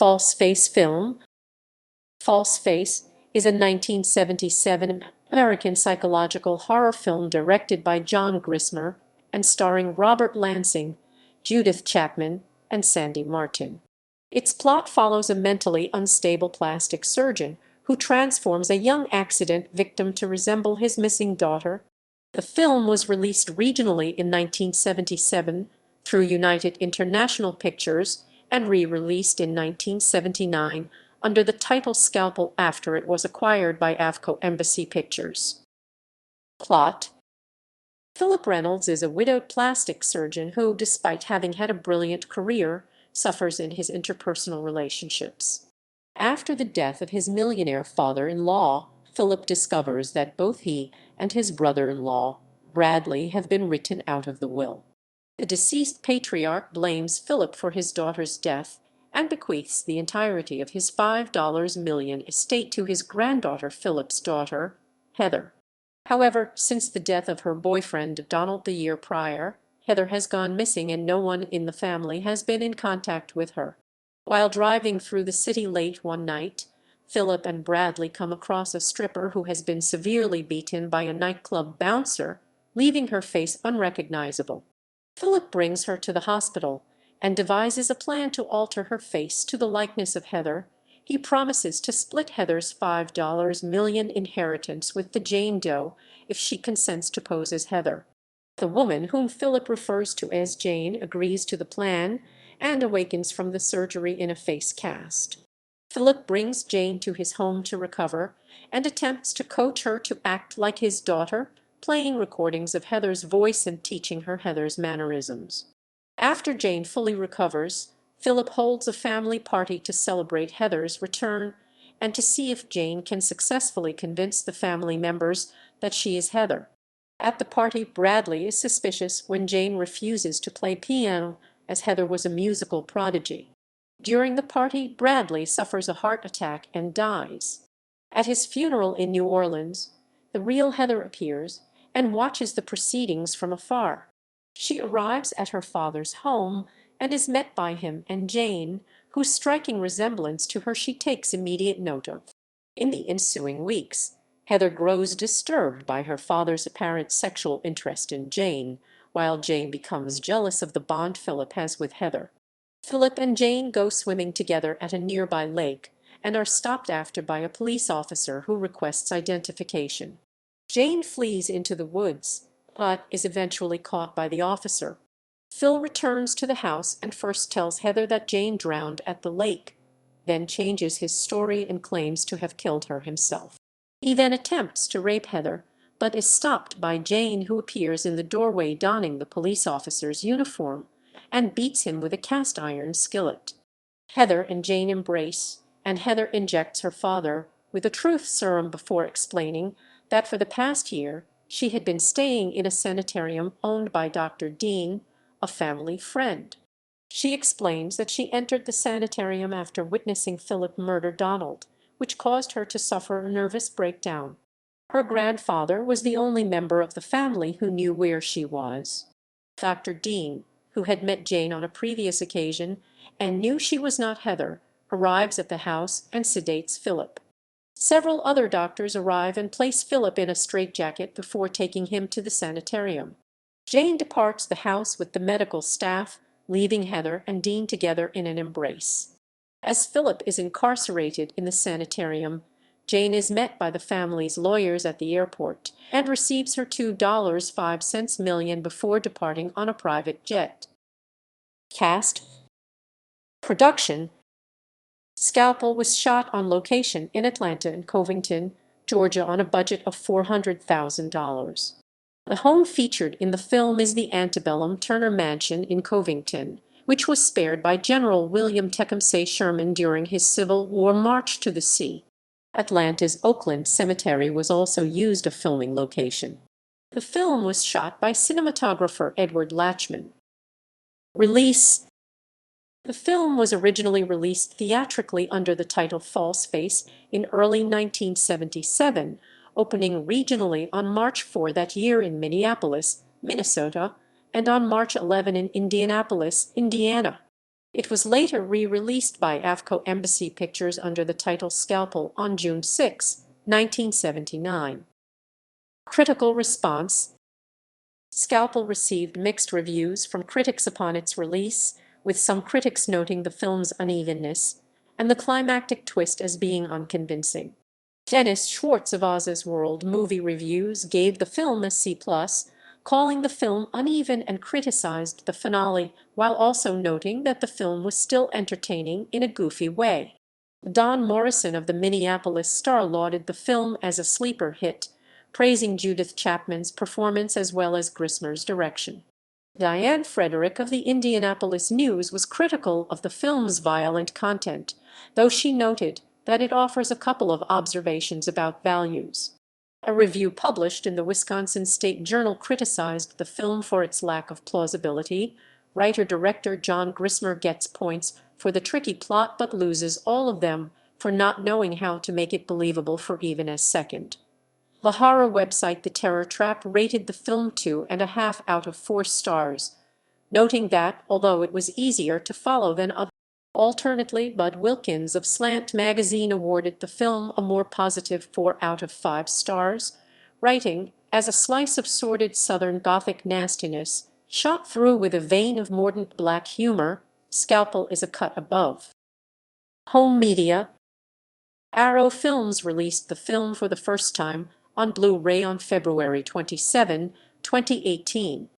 False Face film. False Face is a 1977 American psychological horror film directed by John Grissmer and starring Robert Lansing, Judith Chapman, and Sandy Martin. Its plot follows a mentally unstable plastic surgeon who transforms a young accident victim to resemble his missing daughter. The film was released regionally in 1977 through United International Pictures and re-released in 1979 under the title Scalpel after it was acquired by AVCO Embassy Pictures. Plot: Philip Reynolds is a widowed plastic surgeon who, despite having had a brilliant career, suffers in his interpersonal relationships. After the death of his millionaire father-in-law, Philip discovers that both he and his brother-in-law, Bradley, have been written out of the will. The deceased patriarch blames Philip for his daughter's death and bequeaths the entirety of his $5 million estate to his granddaughter, Philip's daughter, Heather. However, since the death of her boyfriend Donald the year prior, Heather has gone missing and no one in the family has been in contact with her. While driving through the city late one night, Philip and Bradley come across a stripper who has been severely beaten by a nightclub bouncer, leaving her face unrecognizable. Philip brings her to the hospital and devises a plan to alter her face to the likeness of Heather. He promises to split Heather's $5 million inheritance with the Jane Doe if she consents to pose as Heather. The woman, whom Philip refers to as Jane, agrees to the plan and awakens from the surgery in a face cast. Philip brings Jane to his home to recover and attempts to coach her to act like his daughter, playing recordings of Heather's voice and teaching her Heather's mannerisms. After Jane fully recovers, Philip holds a family party to celebrate Heather's return and to see if Jane can successfully convince the family members that she is Heather. At the party, Bradley is suspicious when Jane refuses to play piano, as Heather was a musical prodigy. During the party, Bradley suffers a heart attack and dies. At his funeral in New Orleans, the real Heather appears and watches the proceedings from afar. She arrives at her father's home and is met by him and Jane, whose striking resemblance to her she takes immediate note of. In the ensuing weeks, Heather grows disturbed by her father's apparent sexual interest in Jane, while Jane becomes jealous of the bond Philip has with Heather. Philip and Jane go swimming together at a nearby lake and are stopped after by a police officer who requests identification. Jane flees into the woods, but is eventually caught by the officer. Phil returns to the house and first tells Heather that Jane drowned at the lake, then changes his story and claims to have killed her himself. He then attempts to rape Heather, but is stopped by Jane, who appears in the doorway donning the police officer's uniform and beats him with a cast-iron skillet. Heather and Jane embrace, and Heather injects her father with a truth serum before explaining that for the past year she had been staying in a sanitarium owned by Dr. Dean, a family friend. She explains that she entered the sanitarium after witnessing Philip murder Donald, which caused her to suffer a nervous breakdown. Her grandfather was the only member of the family who knew where she was. Dr. Dean, who had met Jane on a previous occasion and knew she was not Heather, arrives at the house and sedates Philip. Several other doctors arrive and place Philip in a straitjacket before taking him to the sanitarium. Jane departs the house with the medical staff, leaving Heather and Dean together in an embrace. As Philip is incarcerated in the sanitarium, Jane is met by the family's lawyers at the airport and receives her $2.05 million before departing on a private jet. Cast. Production. Scalpel was shot on location in Atlanta and Covington, Georgia on a budget of $400,000. The home featured in the film is the antebellum Turner Mansion in Covington, which was spared by General William Tecumseh Sherman during his Civil War march to the sea. Atlanta's Oakland Cemetery was also used a filming location. The film was shot by cinematographer Edward Lachman. Release. The film was originally released theatrically under the title False Face in early 1977, opening regionally on March 4 that year in Minneapolis, Minnesota, and on March 11 in Indianapolis, Indiana. It was later re-released by AVCO Embassy Pictures under the title Scalpel on June 6, 1979. Critical response. Scalpel received mixed reviews from critics upon its release, with some critics noting the film's unevenness and the climactic twist as being unconvincing. Dennis Schwartz of Oz's World Movie Reviews gave the film a C+, calling the film uneven, and criticized the finale, while also noting that the film was still entertaining in a goofy way. Don Morrison of the Minneapolis Star lauded the film as a sleeper hit, praising Judith Chapman's performance as well as Grissmer's direction. Diane Frederick of the Indianapolis News was critical of the film's violent content, though she noted that it offers a couple of observations about values. A review published in the Wisconsin State Journal criticized the film for its lack of plausibility. Writer-director John Grissmer gets points for the tricky plot but loses all of them for not knowing how to make it believable for even a second. The horror website The Terror Trap rated the film 2.5 out of 4 stars, noting that, although it was easier to follow than others, alternately, Bud Wilkins of Slant magazine awarded the film a more positive 4 out of 5 stars, writing, "As a slice of sordid Southern Gothic nastiness, shot through with a vein of mordant black humor, Scalpel is a cut above." Home media. Arrow Films released the film for the first time on Blu-ray on February 27, 2018.